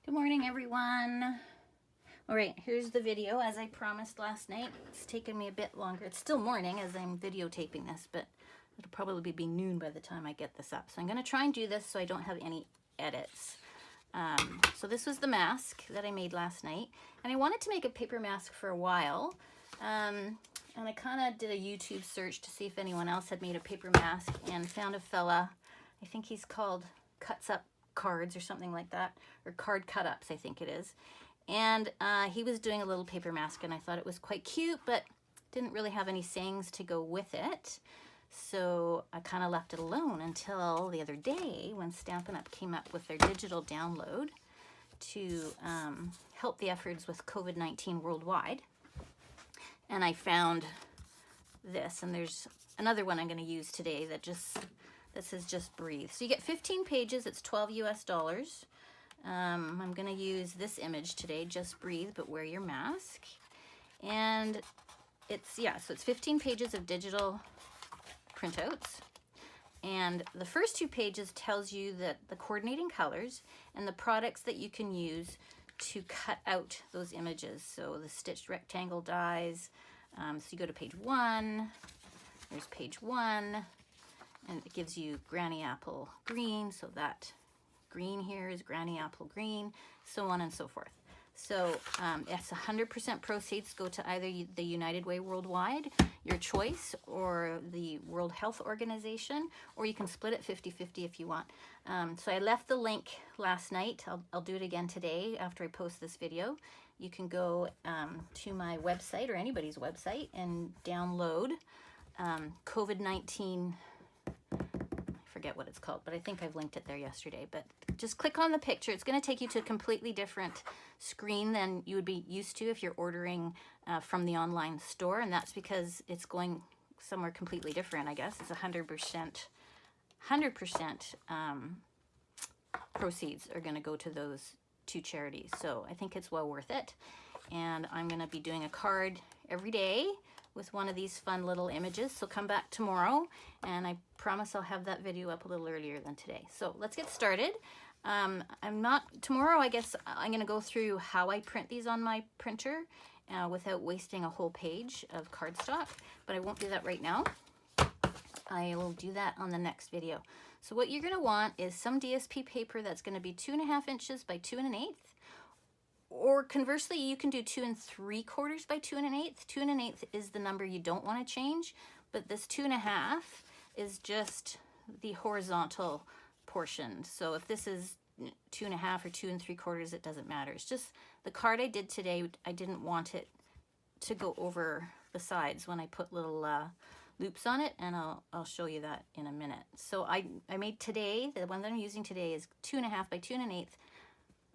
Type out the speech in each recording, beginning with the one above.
Good morning, everyone. All right, here's the video as I promised last night. It's taken me a bit longer. It's still morning as I'm videotaping this, but it'll probably be noon by the time I get this up. So I'm going to try and do this so I don't have any edits. So this was the mask that I made last night, and I wanted to make a paper mask for a while. And I kind of did a YouTube search to see if anyone else had made a paper mask and found a fella, I think he's called Cuts Up Cards or something like that, or Card Cut Ups I think it is. And he was doing a little paper mask, and I thought it was quite cute, but didn't really have any sayings to go with it. So I kind of left it alone until the other day when Stampin Up came up with their digital download to help the efforts with COVID-19 worldwide. And I found this, and there's another one I'm going to use today that says just breathe. So you get 15 pages, it's $12 US. I'm going to use this image today, just breathe, but wear your mask. And it's 15 pages of digital printouts. And the first 2 pages tells you that the coordinating colors and the products that you can use to cut out those images. So the stitched rectangle dies. So you go to page 1, there's page 1, and it gives you granny apple green, so that green here is granny apple green, so on and so forth. So it's 100% proceeds go to either the United Way Worldwide, your choice, or the World Health Organization, or you can split it 50-50 if you want. So I left the link last night. I'll do it again today after I post this video. You can go to my website or anybody's website and download COVID-19, forget what it's called, but I think I've linked it there yesterday. But just click on the picture. It's going to take you to a completely different screen than you would be used to if you're ordering from the online store, and that's because it's going somewhere completely different, I guess. It's 100% proceeds are going to go to those 2 charities. So I think it's well worth it. And I'm going to be doing a card every day with one of these fun little images. So come back tomorrow, and I promise I'll have that video up a little earlier than today. So let's get started. Tomorrow I guess I'm gonna go through how I print these on my printer without wasting a whole page of cardstock, but I won't do that right now. I will do that on the next video. So what you're gonna want is some DSP paper that's gonna be 2.5 inches by 2 1/8. Or conversely, you can do 2 3/4 by 2 1/8. 2 1/8 is the number you don't want to change, but this 2.5 is just the horizontal portion. So if this is 2.5 or 2 3/4, it doesn't matter. It's just the card I did today, I didn't want it to go over the sides when I put little loops on it, and I'll show you that in a minute. So I made today, the one that I'm using today is 2.5 by 2 1/8.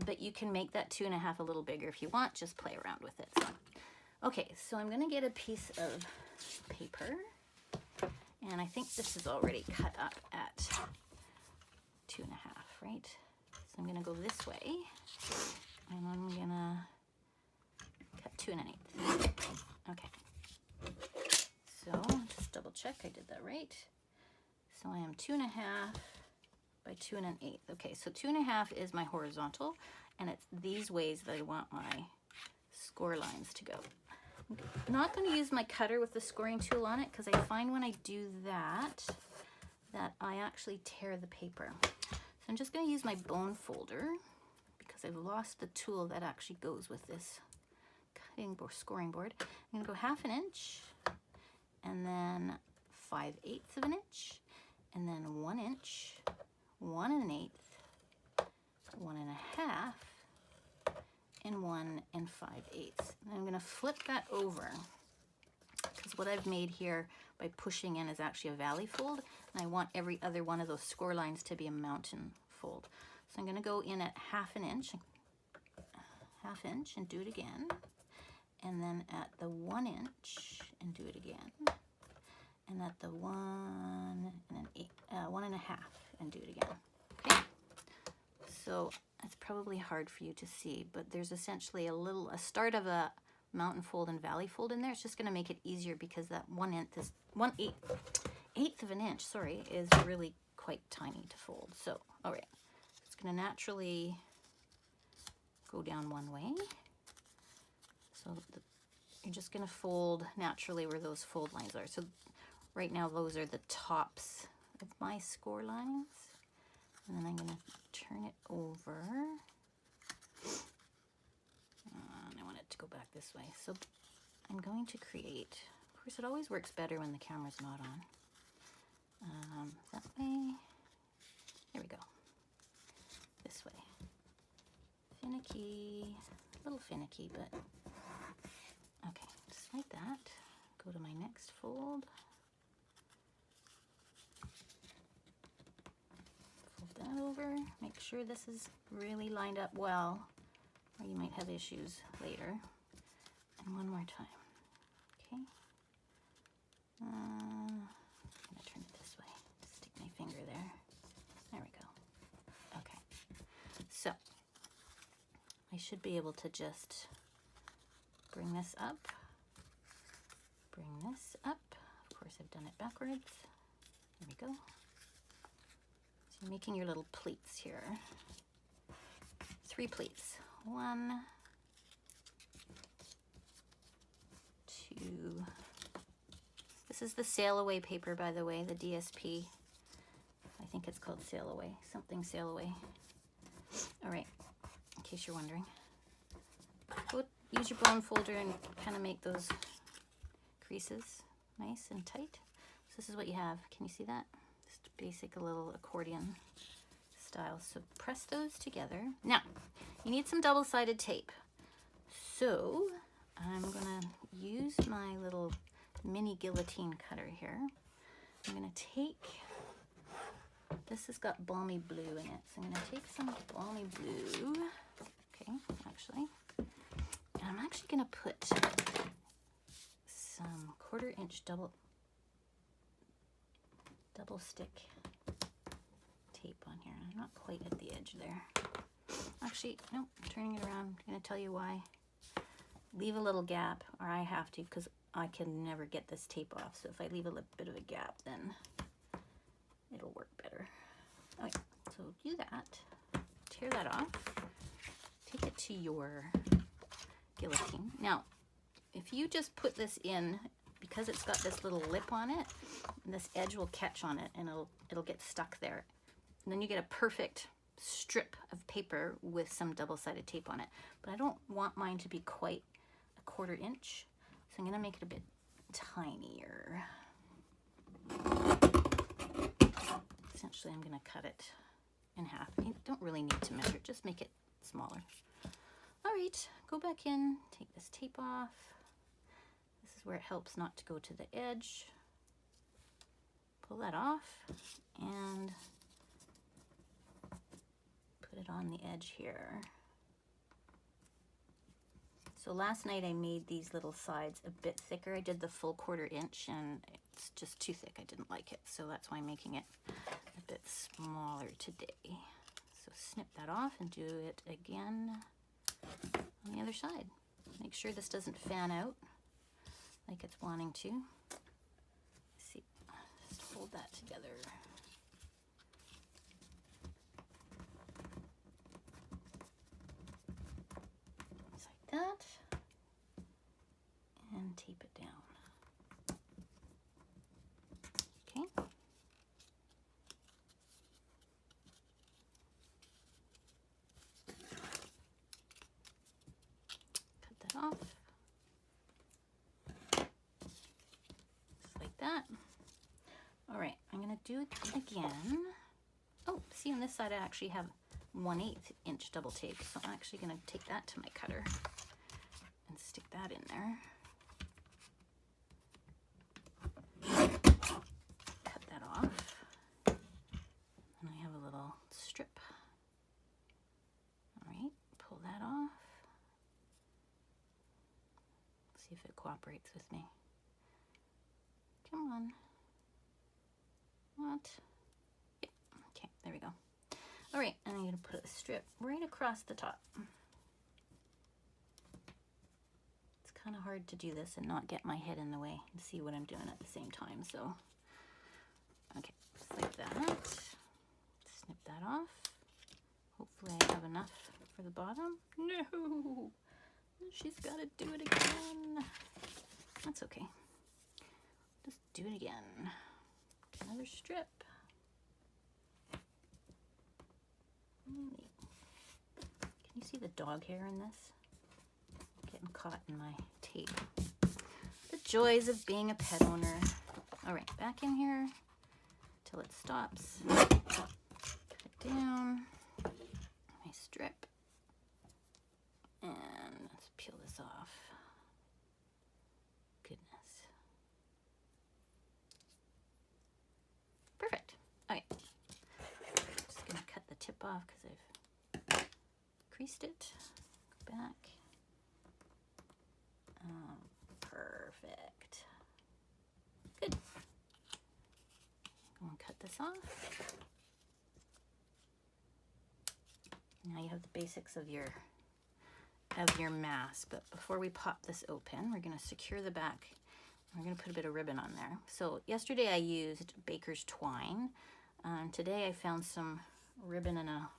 But you can make that 2.5 a little bigger if you want. Just play around with it. So, okay, so I'm going to get a piece of paper, and I think this is already cut up at 2.5, right? So I'm going to go this way, and I'm going to cut 2 1/8. Okay. So just double check I did that right. So I am 2.5 by 2 1/8. Okay, so 2.5 is my horizontal, and it's these ways that I want my score lines to go. I'm not going to use my cutter with the scoring tool on it because I find when I do that I actually tear the paper. So I'm just going to use my bone folder because I've lost the tool that actually goes with this cutting board, scoring board. I'm going to go 1/2 inch, and then 5/8 of an inch, and then 1 inch, 1 1/8, 1 1/2, and 1 5/8. And I'm going to flip that over because what I've made here by pushing in is actually a valley fold, and I want every other one of those score lines to be a mountain fold. So I'm going to go in at 1/2 inch, 1/2 inch, and do it again, and then at the 1 inch and do it again, and at the 1 1/2 and do it again. Okay, so it's probably hard for you to see, but there's essentially a start of a mountain fold and valley fold in there. It's just going to make it easier because that 1/8 of an inch, sorry, is really quite tiny to fold. So all right, it's going to naturally go down one way. So you're just going to fold naturally where those fold lines are. So right now those are the tops of my score lines. And then I'm going to turn it over. And I want it to go back this way. So I'm going to create, of course it always works better when the camera's not on. That way. There we go. This way. Finicky, a little finicky, but okay, just like that. Go to my next fold. Fold that over. Make sure this is really lined up well, or you might have issues later. And one more time. Okay. I'm gonna turn it this way. Stick my finger there. There we go. Okay. So I should be able to just bring this up, bring this up. Of course, I've done it backwards. There we go. So you're making your little pleats here. 3 pleats. 1, 2. This is the Sail Away paper, by the way, the DSP. I think it's called Sail Away, something Sail Away. All right, in case you're wondering. Go use your bone folder and kind of make those creases nice and tight. So this is what you have. Can you see that? Just basic, a little accordion style. So press those together. Now, you need some double-sided tape. So I'm gonna use my little mini guillotine cutter here. I'm gonna take, this has got balmy blue in it, so I'm gonna take some balmy blue. Okay, actually. And I'm actually gonna put some 1/4 inch double stick tape on here. I'm not quite at the edge there. Actually, no, I'm turning it around. I'm gonna tell you why. Leave a little gap, or I have to, because I can never get this tape off. So if I leave a little bit of a gap, then it'll work better. Okay, so do that. Tear that off. Take it to your guillotine. Now, if you just put this in, because it's got this little lip on it, this edge will catch on it and it'll get stuck there. And then you get a perfect strip of paper with some double-sided tape on it. But I don't want mine to be quite a 1/4 inch, so I'm gonna make it a bit tinier. Essentially, I'm gonna cut it in half. You don't really need to measure, just make it smaller. All right, go back in, take this tape off. This is where it helps not to go to the edge. Pull that off and put it on the edge here. So last night I made these little sides a bit thicker. I did the full 1/4 inch and it's just too thick. I didn't like it. So that's why I'm making it a bit smaller today. So snip that off and do it again on the other side. Make sure this doesn't fan out like it's wanting to. Let's see, just hold that together. Just like that. And tape it down. Okay. Cut that off. Just like that. All right, I'm gonna do it again. Oh, see on this side I actually have 1/8 inch double tape, so I'm actually gonna take that to my cutter and stick that in there. Cut that off. And I have a little strip. All right, pull that off. See if it cooperates with me. Come on. What? Yep. Okay, there we go. All right, and I'm going to put a strip right across the top. It's kind of hard to do this and not get my head in the way and see what I'm doing at the same time. So, okay, just like that. Snip that off. Hopefully I have enough for the bottom. No, she's got to do it again. That's okay. Just do it again. Another strip. Can you see the dog hair in this? Getting caught in my tape. The joys of being a pet owner. All right, back in here till it stops. Cut it down. My strip. And let's peel this off. Goodness. Perfect. Okay. Just gonna cut the tip off because I've creased it. Go back. Perfect. Good. I'm gonna cut this off. Now you have the basics of your mask, but before we pop this open, we're gonna secure the back. We're gonna put a bit of ribbon on there. So yesterday I used baker's twine. Today I found some ribbon in a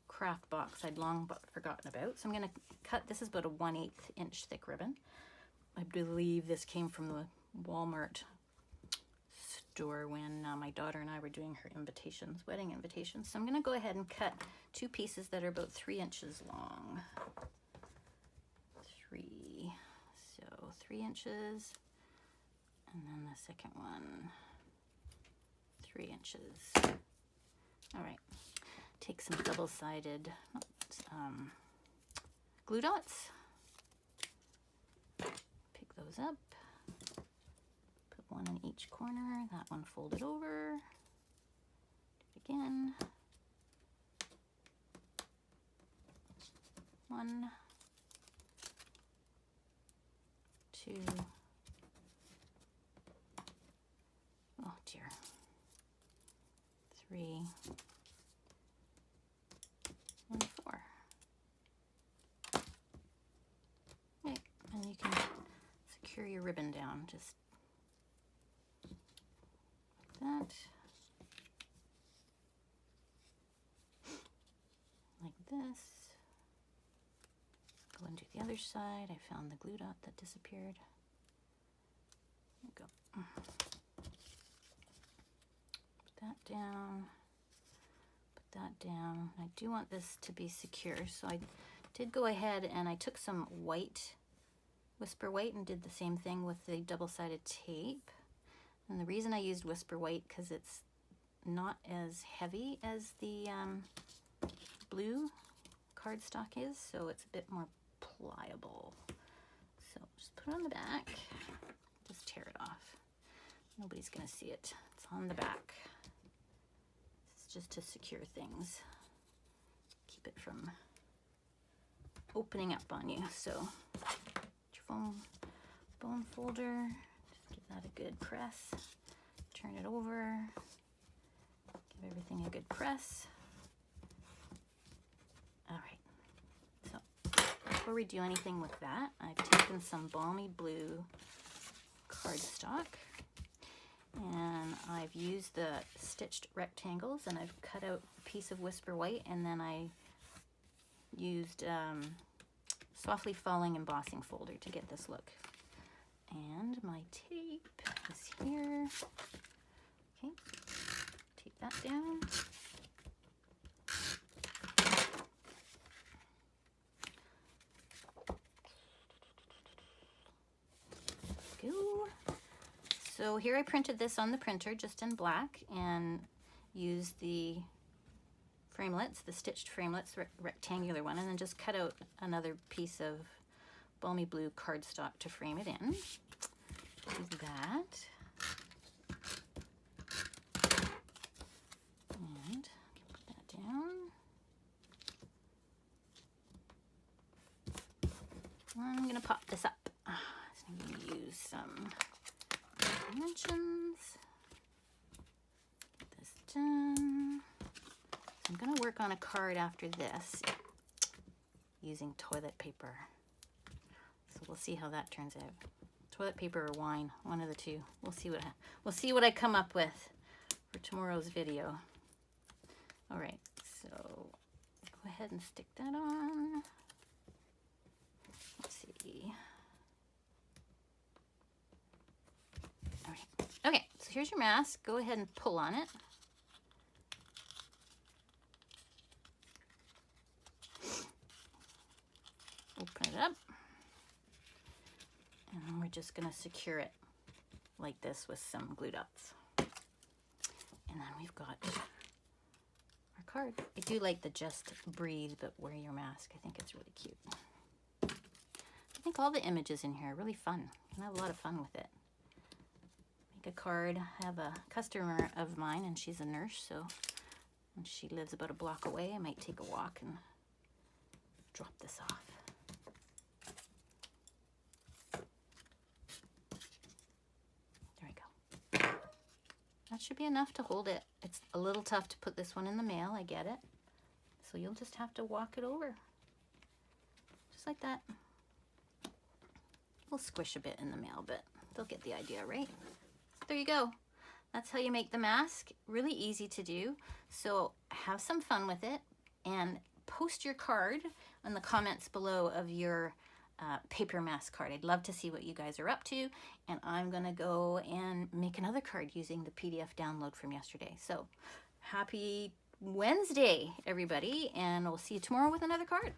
craft box I'd long forgotten about. So I'm gonna cut, this is about a 1/8 inch thick ribbon. I believe this came from the Walmart store when my daughter and I were doing her invitations, wedding invitations. So I'm gonna go ahead and cut 2 pieces that are about 3 inches long. 3, so 3 inches. And then the second one, 3 inches. All right, take some double-sided glue dots. Pick those up. Put one in each corner. That one folded over. Do it again. 1, 2. Oh dear. 3 and 4. Okay, and you can secure your ribbon down just like that. Like this. Go and do the other side. I found the glue dot that disappeared. There we go. That down, put that down. I do want this to be secure, so I did go ahead and I took some white, Whisper White, and did the same thing with the double-sided tape. And the reason I used Whisper White because it's not as heavy as the blue cardstock is, so it's a bit more pliable. So just put it on the back, just tear it off. Nobody's gonna see it. It's on the back. Just to secure things, keep it from opening up on you. So your bone folder, just give that a good press, turn it over, give everything a good press. All right, so before we do anything with that, I've taken some balmy blue cardstock. And I've used the stitched rectangles, and I've cut out a piece of Whisper White, and then I used softly falling embossing folder to get this look. And my tape is here. Okay, tape that down. Go. So here I printed this on the printer just in black and used the framelits, the stitched framelits, rectangular one, and then just cut out another piece of balmy blue cardstock to frame it in. Do that. And put that down. I'm going to pop this up. So I'm going to use some dimensions. Get this done. So I'm going to work on a card after this using toilet paper. So we'll see how that turns out. Toilet paper or wine, one of the two. We'll see what I come up with for tomorrow's video. All right, so go ahead and stick that on. Let's see. All right. Okay, so here's your mask. Go ahead and pull on it. Open it up. And then we're just going to secure it like this with some glue dots. And then we've got our card. I do like the just breathe but wear your mask. I think it's really cute. I think all the images in here are really fun. I have a lot of fun with it. Make a card. I have a customer of mine and she's a nurse, so when she lives about a block away, I might take a walk and drop this off. There we go. That should be enough to hold it. It's a little tough to put this one in the mail, I get it. So you'll just have to walk it over. Just like that. We'll squish a bit in the mail, but they'll get the idea, right? There you go. That's how you make the mask. Really easy to do. So have some fun with it and post your card in the comments below of your paper mask card. I'd love to see what you guys are up to, and I'm gonna go and make another card using the PDF download from yesterday. So happy Wednesday, everybody, and we'll see you tomorrow with another card.